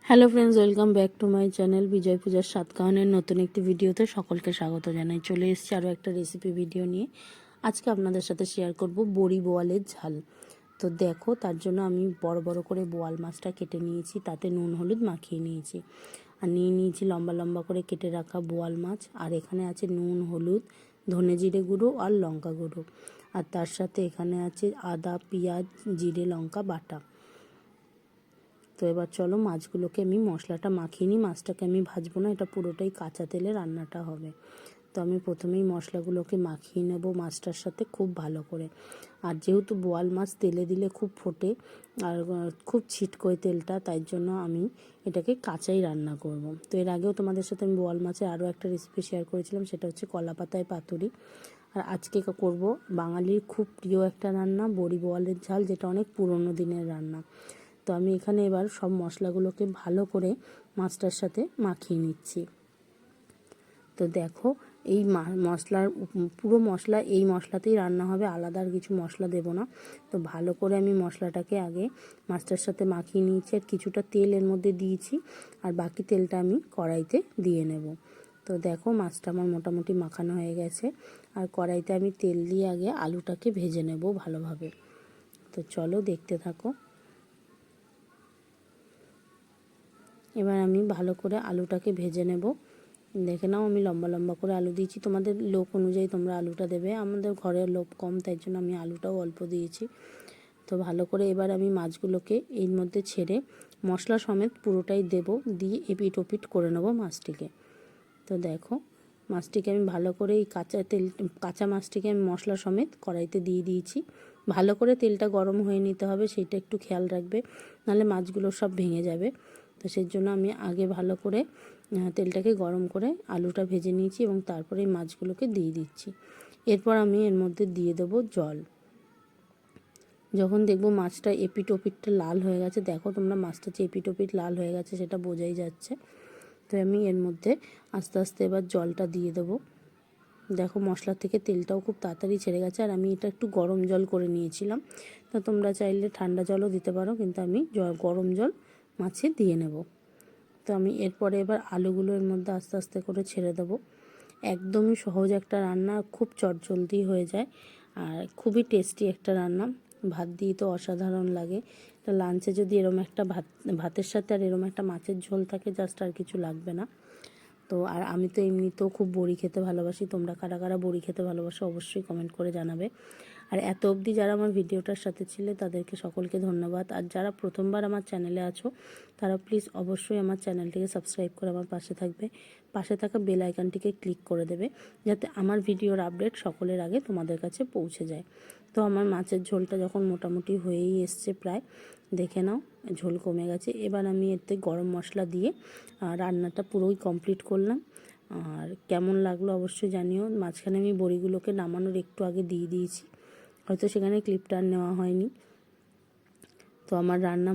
Hello friends, welcome back to my channel. বিজয় পূজার সাতকাহনের নতুন একটি ভিডিওতে সকলকে স্বাগত জানাই। চলে এসেছি আরও একটা রেসিপি ভিডিও নিয়ে। আজকে আপনাদের সাথে শেয়ার করব বড়ি বোয়ালের ঝাল। তো দেখো, তার জন্য আমি বড় বড় করে বোয়াল মাছটা কেটে নিয়েছি, তাতে নুন হলুদ মাখিয়ে নিয়েছি। আর নিয়ে নিয়েছি লম্বা লম্বা করে কেটে রাখা বোয়াল মাছ। আর এখানে আছে নুন হলুদ, ধনে জিরে গুঁড়ো আর লঙ্কা গুঁড়ো। আর তার সাথে এখানে আছে আদা পেঁয়াজ জিরে লঙ্কা বাটা। তো এবার চলো মাছগুলোকে আমি মশলাটা মাখিয়ে নিই। মাছটাকে আমি ভাজবো না, এটা পুরোটাই কাঁচা তেলে রান্নাটা হবে। তো আমি প্রথমেই মশলাগুলোকে মাখিয়ে নেব মাছটার সাথে খুব ভালো করে। আর যেহেতু বোয়াল মাছ তেলে দিলে খুব ফোটে আর খুব ছিটকোয় তেলটা, তাই জন্য আমি এটাকে কাঁচাই রান্না করব। তো এর আগেও তোমাদের সাথে আমি বোয়াল মাছের আরও একটা রেসিপি শেয়ার করেছিলাম, সেটা হচ্ছে কলা পাতায় পাতুরি। আর আজকে করব বাঙালির খুব প্রিয় একটা রান্না, বড়ি বোয়ালের ঝাল, যেটা অনেক পুরনো দিনের রান্না। তো আমি এখানে এবার সব মশলাগুলোকে ভালো করে মাছটার সাথে মাখিয়ে নিচ্ছি। তো দেখো, এই মশলার পুরো মশলা এই মশলাতেই রান্না হবে, আলাদা আর কিছু মশলা দেব না। তো ভালো করে আমি মশলাটাকে আগে মাছটার সাথে মাখিয়ে নিয়েছি, আর কিছুটা তেল এর মধ্যে দিয়েছি, আর বাকি তেলটা আমি কড়াইতে দিয়ে নেব। তো দেখো, মাছটা আমার মোটামুটি মাখানো হয়ে গেছে। আর কড়াইতে আমি তেল দিয়ে আগে আলুটাকে ভেজে নেব ভালোভাবে। তো চলো দেখতে থাকো। এবার আমি ভালো করে আলুটাকে ভেজে নেব। দেখে নাও, আমি লম্বা লম্বা করে আলু দিয়েছি, তোমাদের লোক অনুযায়ী তোমরা আলুটা দেবে। আমাদের ঘরের লোক কম, তাই জন্য আমি আলুটাও অল্প দিয়েছি। তো ভালো করে এবার আমি মাছগুলোকে এর মধ্যে ছেড়ে মশলা সমেত পুরোটাই দেব, দিয়ে এপিট ওপিট করে নেব মাছটিকে। তো দেখো, মাছটিকে আমি ভালো করে এই কাঁচা মাছটিকে আমি মশলা সমেত কড়াইতে দিয়ে দিয়েছি। ভালো করে তেলটা গরম হয়ে নিতে হবে, সেটা একটু খেয়াল রাখবে, নাহলে মাছগুলো সব ভেঙে যাবে। তো সেই জন্য আমি আগে ভালো করে তেলটাকে গরম করে আলুটা ভেজে নিয়েছি এবং তারপরে এই মাছগুলোকে দিয়ে দিচ্ছি। এরপর আমি এর মধ্যে দিয়ে দেবো জল। যখন দেখবো মাছটা এপিট ওপিটটা লাল হয়ে গেছে, দেখো তোমরা মাছটা যে এপিট ওপিট লাল হয়ে গেছে সেটা বোঝাই যাচ্ছে। তো আমি এর মধ্যে আস্তে আস্তে এবার জলটা দিয়ে দেবো। দেখো, মশলা থেকে তেলটাও খুব তাড়াতাড়ি ছেড়ে গেছে। আর আমি এটা একটু গরম জল করে নিয়েছিলাম, তো তোমরা চাইলে ঠান্ডা জলও দিতে পারো, কিন্তু আমি গরম জল মাছে দিয়ে নেব। তো আমি এরপরে এবার আলুগুলো এর মধ্যে আস্তে আস্তে করে ছেড়ে দেবো। একদমই সহজ একটা রান্না, খুব চটজলদি হয়ে যায় আর খুবই টেস্টি একটা রান্না। ভাত দিয়ে তো অসাধারণ লাগে। তো লাঞ্চে যদি এরম একটা ভাতের সাথে আর এরম একটা মাছের ঝোল থাকে, জাস্ট আর কিছু লাগবে না। তো আর আমি তো এমনিতেও খুব বড়ি খেতে ভালোবাসি। তোমরা কারা কারা বড়ি খেতে ভালোবাসো অবশ্যই কমেন্ট করে জানাবে। আর এত অবধি যারা আমার ভিডিওটার সাথে ছিলে তাদেরকে সকলকে ধন্যবাদ। আর যারা প্রথমবার আমার চ্যানেলে আছো তারা প্লিজ অবশ্যই আমার চ্যানেলটিকে সাবস্ক্রাইব করে আমার পাশে থাকবে। পাশে থাকা বেল আইকনটিকে ক্লিক করে দেবে, যাতে আমার ভিডিওর আপডেট সকলের আগে তোমাদের কাছে পৌঁছে যায়। তো আমার মাছের ঝোলটা যখন মোটামুটি হয়েই এসছে প্রায়, দেখে নাও ঝোল কমে গেছে। এবার আমি এতে গরম মশলা দিয়ে রান্নাটা পুরোই কমপ্লিট করলাম। আর কেমন লাগলো অবশ্যই জানিও। মাঝখানে আমি বড়িগুলোকে নামানোর একটু আগে দিয়ে দিয়েছি, হয়তো সেখানে ক্লিপটা আর নেওয়া হয়নি। তো আমার রান্না